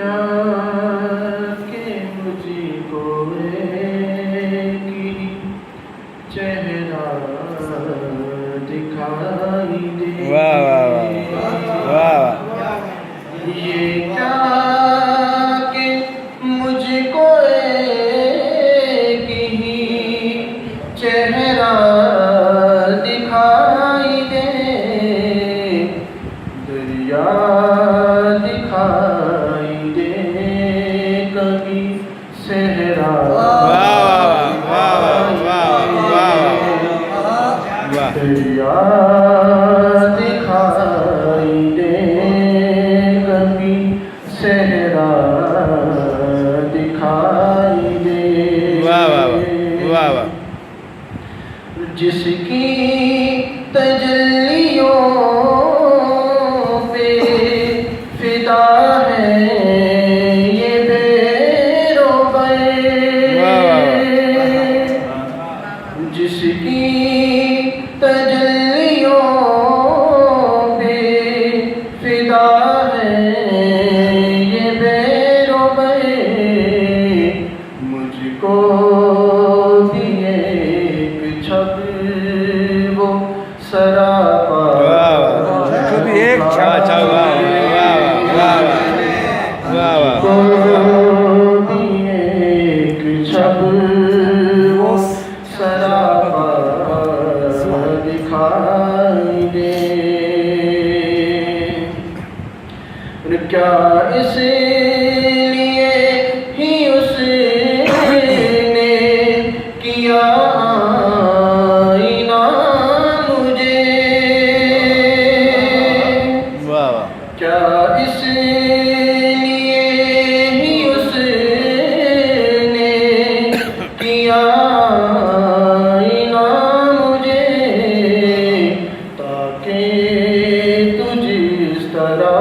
क्या कि मुझको एक ही चेहरा दिखाई दे। वाह वाह वाह वाह ये क्या कि मुझको एक ही चेहरा दिखाई दे। दरिया दिखाई दे कभी सहरा दरिया दिखाई दे कभी सहरा दिखाई दे। जिसकी तजल्लियों पे फिदा है ये बेरोबे। जिसकी तजल्लियों पे फिदा है ये बेरोबे। मुझको भी एक छब वो सरापा कभी एक मुझको भी एक छब वो सरापा दिखाई दे। क्या इसलिए ही उसने किया आईना मुझे। क्या इसलिए ही उसने किया आईना मुझे। ताकि तुझ इस तरह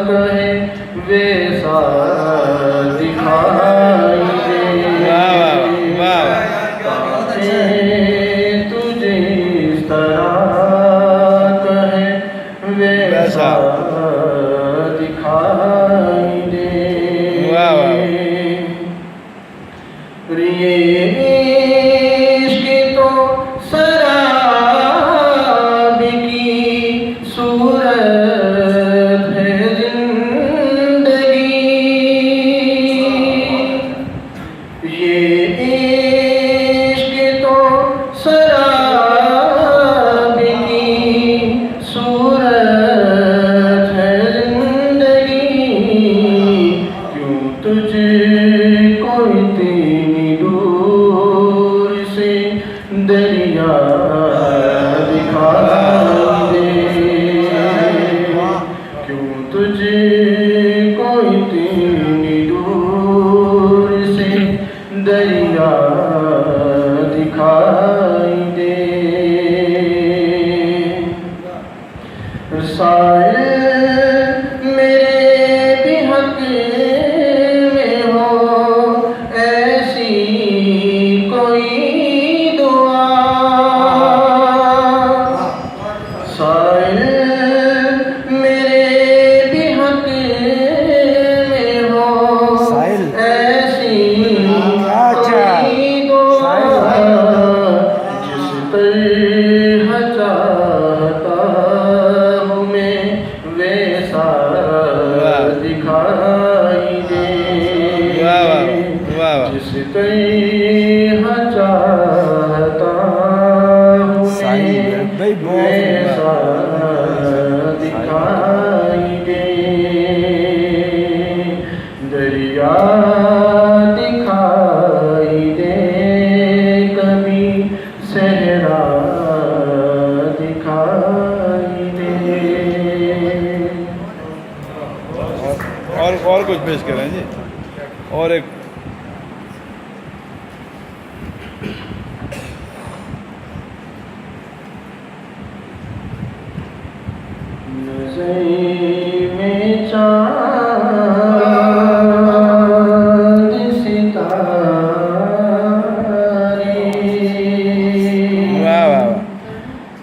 कहे वैसा दिखाई दे। ताकि तुझे इस तरह कहे वैसा दिखाई दे। ये इश्क तो शराब की सूरत है जिंदगी। ये इश्क तो शराब की सूरत है जिंदगी। क्यों तुझको इतनी दूर से दरिया दिखाई दे। क्यों तुझको इतनी दूर से दरिया दिखाई दे। साए मेरे भी हक में हो ऐसी कोई दुआ। साए मेरे भी हक में हो ऐसी कोई दुआ। जिस तरह चाहता हूँ मैं वैसा दिखाई दे। जिस तरह चाहता हूँ मैं वैसा दिखाई दे। दरिया दिखाई दे कभी सहरा दिखाई दे। और कुछ पेश करें जी। और एक नज़र में चाँद सितारे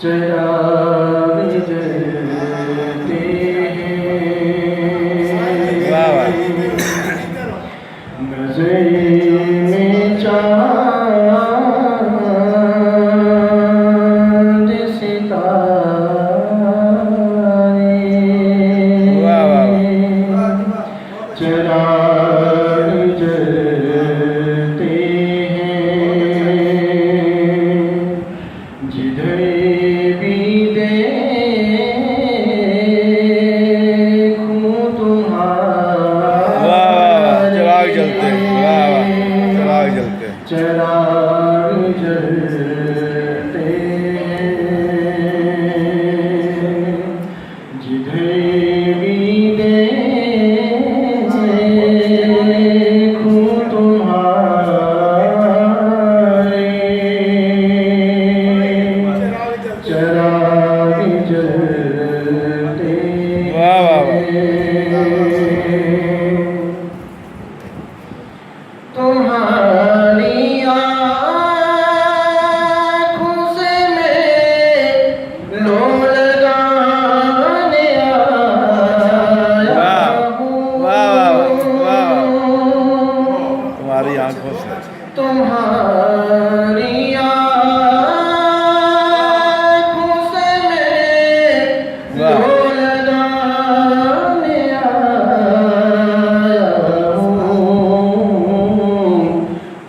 चिराग जलते हैं। चिराग जलते हैं जिधर भी देखूं तुम्हारे चिराग जलते हैं। वाह वाह, चिराग जलते हैं। चिराग जलते हैं जिधर भी देखूं तुम्हारे चिराग जलते वाह वाह वाह। तुम्हारी आँखों से मैं लो लगाने आया हूँ। वाह वाह वाह, तुम्हारी आंखों से तुम्हारी आँखों से मैं लो लगाने आया हूँ।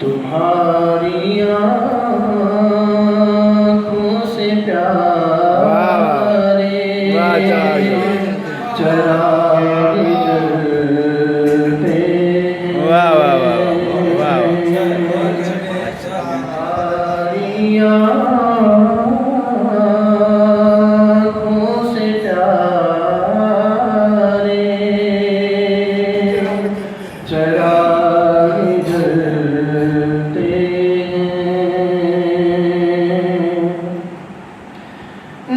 तुम्हारी आँखों से प्यारे चिराग जलते हैं। वाह वाह वाह वाह। तुम्हारी आँखों से प्यारे चिराग जलते हैं।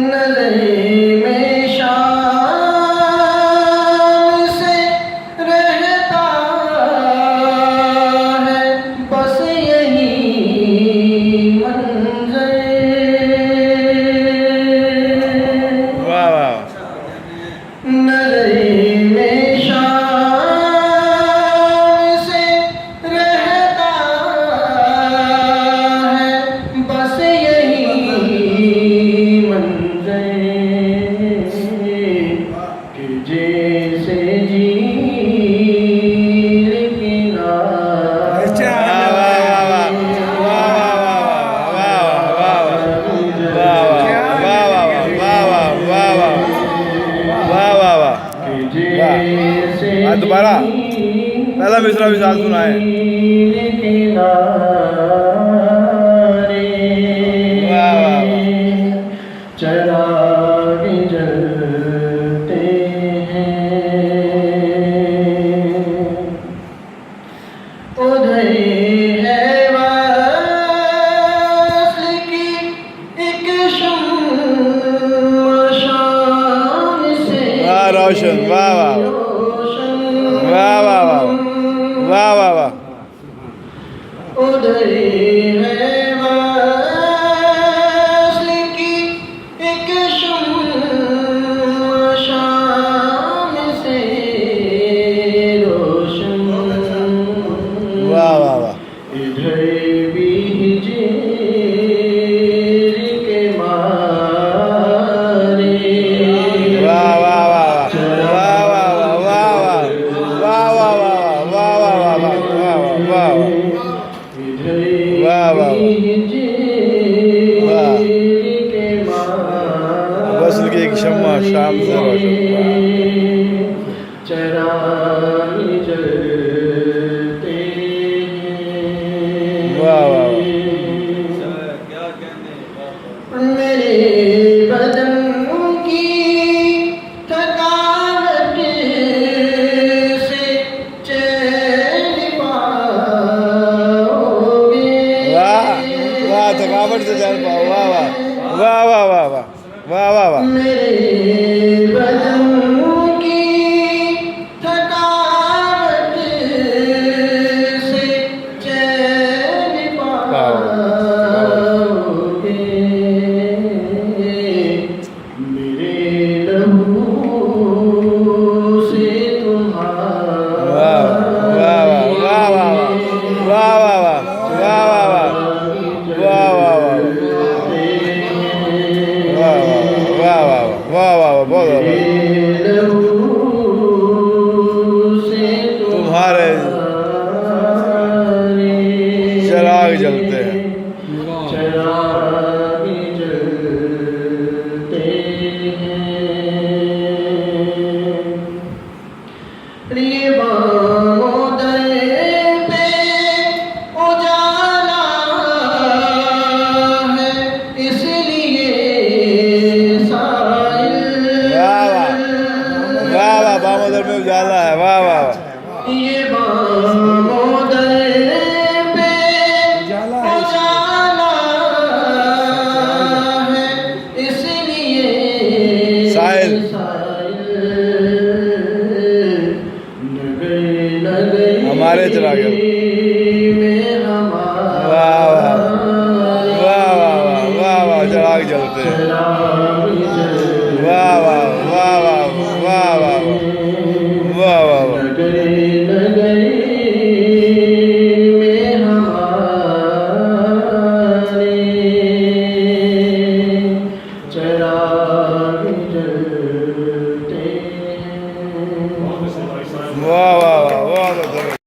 नज़र में शाम से रहता है बस यही मंज़र। वाह वाह। नज़र में शाम से रहता है बस यही मंज़र कि जैसे झील किनारे जैसे दोबारा पहला मिसरा भी साथ सुनाए। चिराग जलते हैं उधर है वस्ल की एक शम्मा शाम से रोशन। वाह वाह वाह वाह वाह वाह वाह वाह। उधर है वस्ल की एक शम्मा शाम से रोशन। वाह वाह वाह। इधर भी हिजर के मारे वाह वाह वाह वाह वाह वाह वाह वाह वाह वाह वाह वाह वाह। इधर वाह वाह। भी हिजर के मारे वस्ल की एक शम्मा शाम से रोशन। चिराग जलते हैं। वाह वाह। मेरे बदन की थकावट से चैन पाओगे। वाह वाह, थकावट से जान पाओ। वाह वाह वाह वाह वाह वाह वाह वाह वाह। मेरे बदन हमारे चिराग जलते हैं। चिराग जलते हैं। ये बामोदर पे उजाला है, इसलिए साइल। वाह वाह वाह वाह, बामोदर में उजाला है, वाह वाह वाह। ये बामोदर पे उजाला है, इसलिए साहिल। हमारे चिराग जलते में वाह वाह वाह वाह वाह वाह वाह, चिराग जलते हैं। वाह वाह वाह वाह